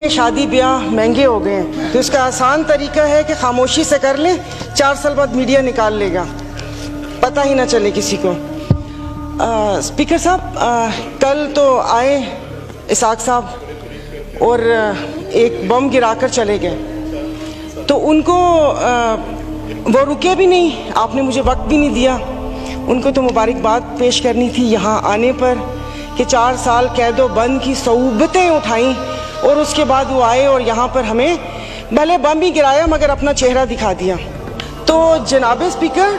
शादी ब्याह महंगे हो गए हैं, तो इसका आसान तरीका है कि खामोशी से कर लें, 4 साल बाद मीडिया निकाल लेगा, पता ही ना चले किसी को। स्पीकर साहब, कल तो आए इसाक साहब और एक बम गिराकर चले गए, तो उनको वो रुके भी नहीं, आपने मुझे वक्त भी नहीं दिया। उनको तो मुबारकबाद पेश करनी थी यहाँ आने पर कि 4 साल कैदो बंद की सऊबतें उठाई और उसके बाद वो आए और यहाँ पर हमें भले बम ही गिराया मगर अपना चेहरा दिखा दिया। तो जनाब स्पीकर,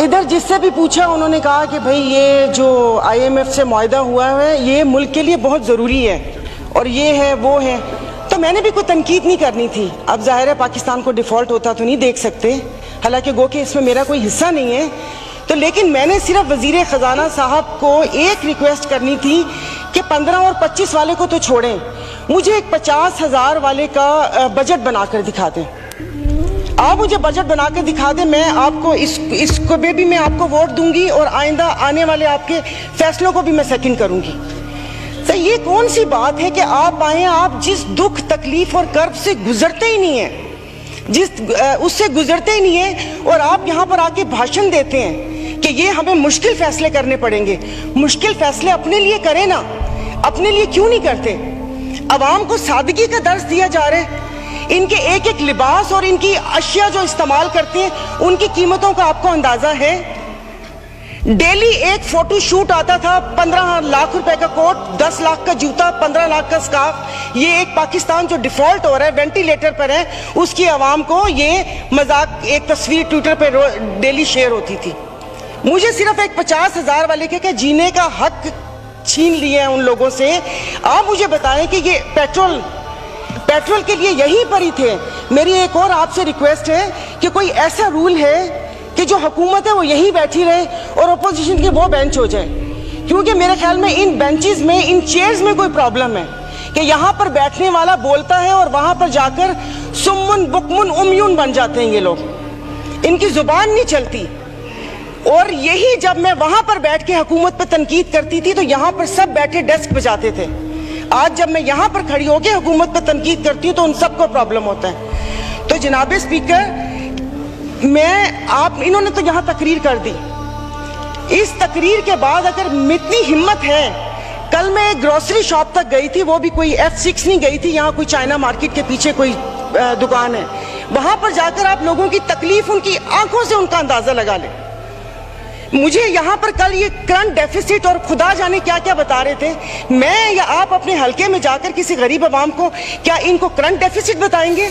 इधर जिससे भी पूछा उन्होंने कहा कि भाई ये जो IMF से मुआहदा हुआ है ये मुल्क के लिए बहुत ज़रूरी है और ये है वो है, तो मैंने भी कोई तनकीद नहीं करनी थी। अब जाहिर है पाकिस्तान को डिफ़ॉल्ट होता तो नहीं देख सकते, हालांकि गो कि इसमें मेरा कोई हिस्सा नहीं है, तो लेकिन मैंने सिर्फ वज़ीर ख़जाना साहब को एक रिक्वेस्ट करनी थी कि 15 और 25 वाले को तो छोड़ें, मुझे एक 50,000 वाले का बजट बनाकर दिखा दें। आप मुझे बजट बनाकर दिखा दें, मैं आपको इसको भी मैं आपको वोट दूंगी और आइंदा आने वाले आपके फैसलों को भी मैं सेकंड करूंगी। तो ये कौन सी बात है कि आप आए, आप जिस दुख तकलीफ और कर्ब से गुजरते ही नहीं है, उससे गुजरते ही नहीं है, और आप यहाँ पर आके भाषण देते हैं कि ये हमें मुश्किल फैसले करने पड़ेंगे। मुश्किल फैसले अपने लिए करें ना, अपने लिए क्यों नहीं करते? अवाम को सादगी का दर्स दिया जा रहा है, इनके एक एक लिबास और इनकी अशिया जो इस्तेमाल करते हैं उनकी कीमतों का आपको अंदाजा है। डेली एक फोटो शूट आता था, 15 लाख रुपए का कोट, 10 लाख का जूता, 15 लाख का स्कार्फ। ये एक पाकिस्तान जो डिफॉल्ट हो रहा है, वेंटिलेटर पर है, उसकी आवाम को ये मजाक, एक तस्वीर ट्विटर पे डेली शेयर होती थी। मुझे सिर्फ एक 50,000 वाले के जीने का हक छीन लिए हैं उन लोगों से। आप मुझे बताएं कि ये पेट्रोल के लिए यहीं पर ही थे। मेरी एक और आपसे रिक्वेस्ट है कि कोई ऐसा रूल है कि जो हुकूमत है वो यहीं बैठी रहे और अपोजिशन के वो बेंच हो जाए, क्योंकि मेरे ख्याल में इन बेंचेस में, इन चेयर्स में कोई प्रॉब्लम है कि यहाँ पर बैठने वाला बोलता है और वहाँ पर जाकर सुम्मुन बुकमुन उम्यून बन जाते हैं ये लोग, इनकी जुबान नहीं चलती। और यही जब मैं वहां पर बैठ के हुकूमत पर तनकीद करती थी तो यहाँ पर सब बैठे डेस्क बजाते थे। आज जब मैं यहाँ पर खड़ी होकर हुकूमत पर तनकीद करती हूँ तो उन सबको प्रॉब्लम होता है। तो जनाब स्पीकर, इन्होंने तो यहाँ तकरीर कर दी, इस तकरीर के बाद अगर इतनी हिम्मत है, कल मैं एक ग्रोसरी शॉप तक गई थी, वो भी कोई F6 नहीं गई थी, यहाँ कोई चाइना मार्केट के पीछे कोई दुकान है, वहां पर जाकर आप लोगों की तकलीफ, उनकी आंखों से उनका अंदाजा लगा लें। मुझे यहाँ पर कल ये करंट डेफिसिट और खुदा जाने क्या क्या बता रहे थे, मैं या आप अपने हलके में जाकर किसी गरीब आवाम को क्या इनको करंट डेफिसिट बताएंगे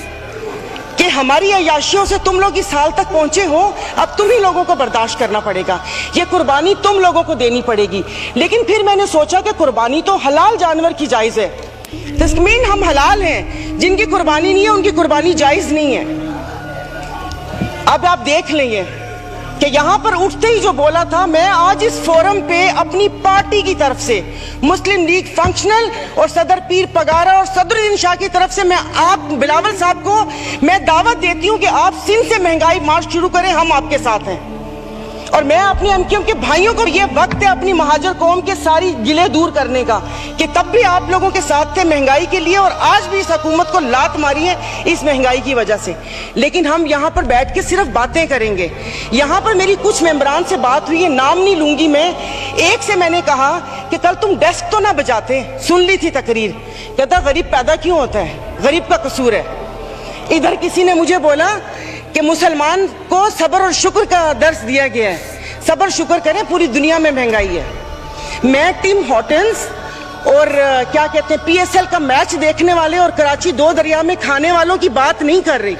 कि हमारी अयाशियों से तुम लोग इस हाल तक पहुंचे हो, अब तुम ही लोगों को बर्दाश्त करना पड़ेगा, ये कुर्बानी तुम लोगों को देनी पड़ेगी। लेकिन फिर मैंने सोचा कि कुर्बानी तो हलाल जानवर की जायज़ है, तस्मीन हम हलाल हैं, जिनकी कुर्बानी नहीं है उनकी कुर्बानी जायज़ नहीं है। अब आप देख लेंगे कि यहाँ पर उठते ही जो बोला था, मैं आज इस फोरम पे अपनी पार्टी की तरफ से, मुस्लिम लीग फंक्शनल और सदर पीर पगारा और सदरुद्दीन शाह की तरफ से, मैं आप बिलावल साहब को मैं दावत देती हूँ कि आप सिंध से महंगाई मार्च शुरू करें, हम आपके साथ हैं। और मैं अपने एमक्यूएम के भाइयों को, ये वक्त है अपनी महाजर कौम के सारी गिले दूर करने का कि तब भी आप लोगों के साथ थे महंगाई के लिए और आज भी इस हुकूमत को लात मारी है इस महंगाई की वजह से। लेकिन हम यहाँ पर बैठ के सिर्फ बातें करेंगे। यहाँ पर मेरी कुछ मेंबरान से बात हुई है, नाम नहीं लूंगी मैं। एक से मैंने कहा कि कल तुम डेस्क तो ना बजाते, सुन ली थी तकरीर, कहता गरीब पैदा क्यों होता है, गरीब का कसूर है। इधर किसी ने मुझे बोला कि मुसलमान को सब्र और शुक्र का दर्स दिया गया है, सब्र शुक्र करें, पूरी दुनिया में महंगाई है। मैं टिम हॉर्टन्स और क्या कहते हैं PSL का मैच देखने वाले और कराची 2 दरिया में खाने वालों की बात नहीं कर रही,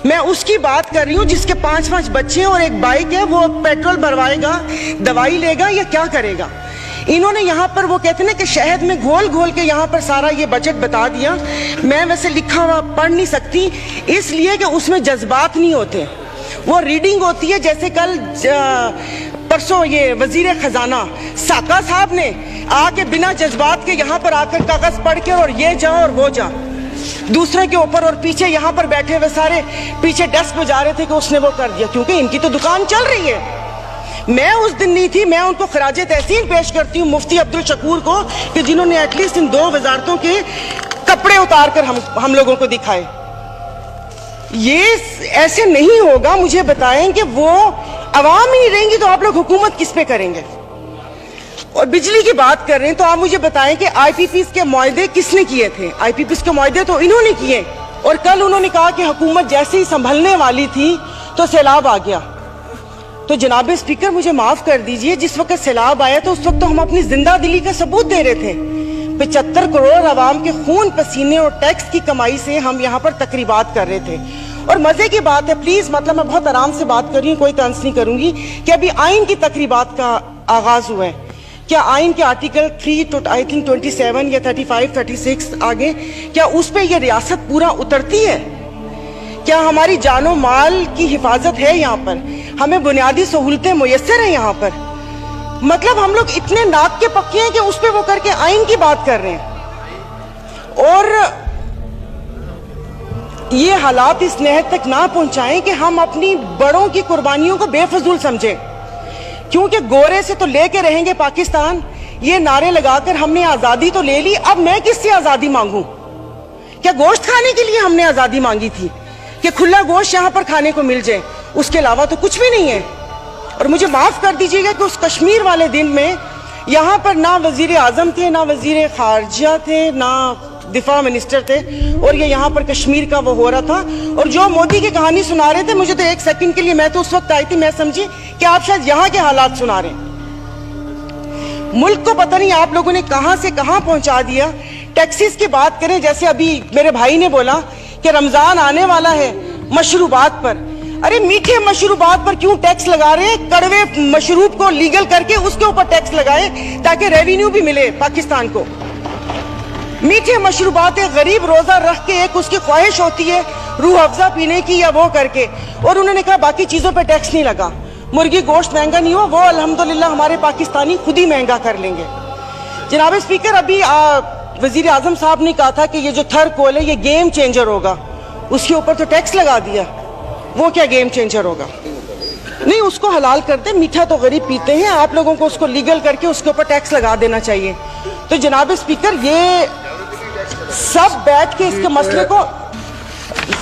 मैं उसकी बात कर रही हूँ जिसके 5-5 बच्चे और एक बाइक है, वो पेट्रोल भरवाएगा, दवाई लेगा या क्या करेगा। इन्होंने यहाँ पर वो कहते हैं कि शहद में घोल घोल के यहाँ पर सारा ये बजट बता दिया। मैं वैसे लिखा हुआ पढ़ नहीं सकती इसलिए कि उसमें जज्बात नहीं होते, वो रीडिंग होती है। जैसे कल परसों ये वजीर खजाना साका साहब ने आके बिना जज्बात के यहाँ पर आकर कागज पढ़ के और ये जा और वो जा दूसरे के ऊपर, और पीछे यहाँ पर बैठे हुए सारे पीछे डेस्क पे जा रहे थे कि उसने वो कर दिया, क्योंकि इनकी तो दुकान चल रही है। मैं उस दिन नहीं थी, मैं उनको खराजे तहसीन पेश करती हूँ मुफ्ती अब्दुल शकूर को कि जिन्होंने एटलीस्ट इन 2 वजारतों के कपड़े उतार कर हम लोगों को दिखाए। ये ऐसे नहीं होगा। मुझे बताएं कि वो अवाम ही नहीं रहेंगी तो आप लोग हुकूमत किस पे करेंगे? और बिजली की बात कर रहे हैं तो आप मुझे बताएं कि आईपीपीस के मुआहदे किसने किए थे? आईपीपीस के मुआहदे तो इन्होंने किए, और कल उन्होंने कहा कि हुकूमत जैसे ही संभलने वाली थी तो सैलाब आ गया। तो जनाब स्पीकर मुझे माफ कर दीजिए, जिस वक्त सैलाब आया तो उस वक्त तो हम अपनी जिंदा दिली का सबूत दे रहे थे। 75 करोड़ आवाम के खून पसीने और टैक्स की कमाई से हम यहाँ पर तकरीबात कर रहे थे। और मजे की बात है, प्लीज मतलब मैं बहुत आराम से बात कर रही हूँ, कोई तंज नहीं करूंगी, कि अभी आइन की तकरीबात का आगाज हुआ है। क्या आइन के आर्टिकल 3 आई थिंक 27 या 35, 36 आगे, क्या उस पर यह रियासत पूरा उतरती है? क्या हमारी जानो माल की हिफाजत है यहाँ पर? हमें बुनियादी सहूलतें मुयस्सर है यहाँ पर? मतलब हम लोग इतने नाक के पक्के हैं कि उस पर वो करके आइन की बात कर रहे हैं। और ये हालात इस नहद तक ना पहुंचाएं कि हम अपनी बड़ों की कुर्बानियों को बेफजूल समझें, क्योंकि गोरे से तो लेके रहेंगे पाकिस्तान, ये नारे लगाकर हमने आजादी तो ले ली, अब मैं किससे आजादी मांगूं? क्या गोश्त खाने के लिए हमने आजादी मांगी थी कि खुला गोश्त यहां पर खाने को मिल जाए? उसके अलावा तो कुछ भी नहीं है। और मुझे माफ कर दीजिएगा कि उस कश्मीर वाले दिन में यहां पर ना वजीर आजम थे, ना वजीर खारजा थे, ना दिफा मिनिस्टर थे, और ये यहाँ पर कश्मीर का वो हो रहा था। और जो मोदी की कहानी सुना रहे थे, मुझे तो एक सेकंड के लिए, मैं तो उस वक्त आई थी, मैं समझी कि आप शायद यहाँ के हालात सुना रहे हैं। मुल्क को पता नहीं आप लोगों ने कहां से कहां पहुंचा दिया। टैक्सीज की बात करें, जैसे अभी मेरे भाई ने बोला कि रमजान आने वाला है, मशरूबात पर, अरे मीठे मशरूबात पर क्यों टैक्स लगा रहे हैं? कड़वे मशरूब को लीगल करके उसके ऊपर टैक्स लगाए ताकि रेवेन्यू भी मिले पाकिस्तान को। मीठे मशरूबात गरीब रोजा रख के एक उसकी ख्वाहिश होती है रूह अफ़ज़ा पीने की या वो करके, और उन्होंने कहा बाकी चीजों पे टैक्स नहीं लगा। मुर्गी गोश्त महंगा नहीं हुआ, वो अल्हम्दुलिल्लाह हमारे पाकिस्तानी खुद ही महंगा कर लेंगे। जनाब स्पीकर, अभी वजीर आजम साहब ने कहा था कि ये जो थर्ड कोल है ये गेम चेंजर होगा, उसके ऊपर तो टैक्स लगा दिया। वो क्या गेम चेंजर होगा? नहीं, उसको हलाल करते, मीठा तो गरीब पीते हैं, आप लोगों को उसको लीगल करके उसके ऊपर टैक्स लगा देना चाहिए। तो जनाब स्पीकर, ये सब बैठ के इसके मसले को,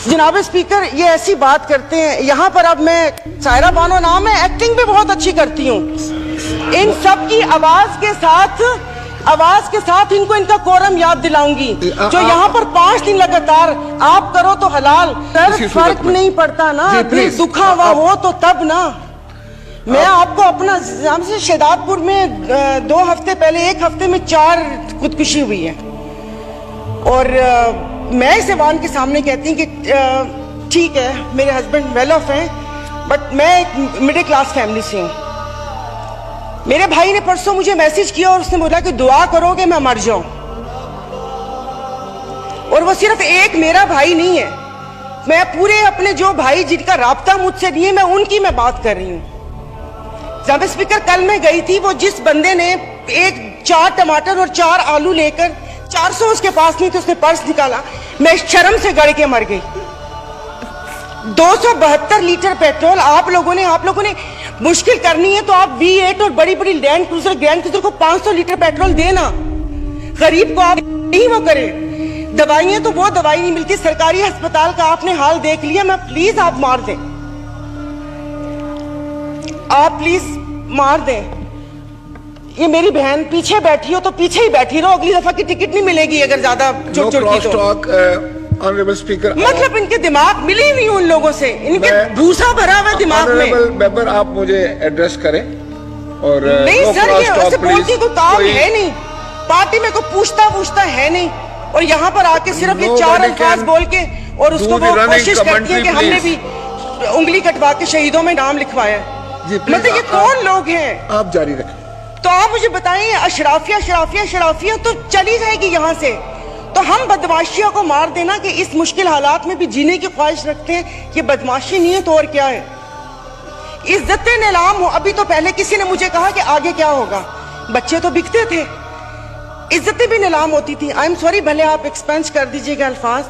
जनाब स्पीकर ये ऐसी बात करते हैं यहाँ पर। अब मैं सायरा बानो नाम है, एक्टिंग भी बहुत अच्छी करती हूँ। इन सब की आवाज के साथ इनको इनका कोरम याद दिलाऊंगी। जो यहाँ पर 5 दिन लगातार आप करो तो हलाल, सर फर्क नहीं पड़ता ना, दुखा हुआ हो तो तब ना। मैं आपको अपना से शहदादपुर में 2 हफ्ते पहले, 1 हफ्ते में 4 खुदकुशी हुई है, और मैं इस ऐवान के सामने कहती हूँ कि ठीक है मेरे हस्बैंड वेल ऑफ हैं, बट मैं एक मिडिल क्लास फैमिली से हूँ। मेरे भाई ने परसों मुझे मैसेज किया और उसने बोला कि दुआ करोगे मैं मर जाऊं। और वो सिर्फ एक मेरा भाई नहीं है, मैं पूरे अपने जो भाई जिनका राब्ता मुझसे नहीं है, मैं उनकी मैं बात कर रही हूँ। जनाब स्पीकर, कल मैं गई थी, वो जिस बंदे ने 4 टमाटर और 4 आलू लेकर 400 उसके पास नहीं थे, उसने पर्स निकाला, मैं शर्म से गड़ के मर गई। 272 लीटर पेट्रोल आप लोगों ने मुश्किल करनी है तो आप V8 और बड़ी बड़ी ग्रैंड क्रूजर को 500 लीटर पेट्रोल देना, गरीब को आप नहीं वो करें। दवाइयां तो वो दवाई नहीं मिलती, सरकारी अस्पताल का आपने हाल देख लिया। मैं प्लीज आप मार दें, आप प्लीज मार दें। ये मेरी बहन पीछे बैठी हो तो पीछे ही बैठी रहो, अगली दफा की टिकट नहीं मिलेगी अगर ज्यादा चुड़चुड़ की तो। ऑनरेबल स्पीकर, मतलब इनके दिमाग मिले ही नहीं उन लोगों से, इनके भूसा भरा हुआ दिमाग में। मेंबर आप मुझे एड्रेस करें। और नहीं सर, ये ऐसे बोलती कोई काम है नहीं, पार्टी में कोई पूछता है नहीं, और यहाँ पर आके सिर्फ ये 4 अल्फाज बोल के और उसको वो कोशिश करती है कि हमने भी उंगली कटवा के शहीदों में नाम लिखवाया। मतलब ये कौन लोग हैं? आप जारी रखें। तो आप मुझे बताइए, अशराफिया तो चली जाएगी यहाँ से, तो हम बदमाशियों को मार देना कि इस मुश्किल हालात में भी जीने की ख्वाहिश रखते हैं, ये बदमाशी नहीं है तो और क्या है? इज्जतें नीलाम हो। अभी तो पहले किसी ने मुझे कहा कि आगे क्या होगा, बच्चे तो बिकते थे, इज्जतें भी नीलाम होती थी। आई एम सॉरी, भले आप एक्सपेंस कर दीजिएगा अल्फाज,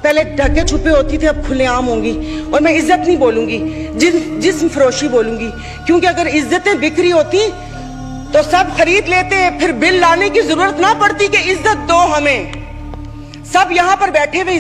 पहले ढके छुपे होती थे, अब खुलेआम होंगी। और मैं इज्जत नहीं बोलूंगी, जिस्म फरोशी बोलूंगी, क्योंकि अगर इज्जतें बिक्री होती तो सब खरीद लेते, फिर बिल लाने की जरूरत ना पड़ती कि इज्जत दो हमें। सब यहाँ पर बैठे हुए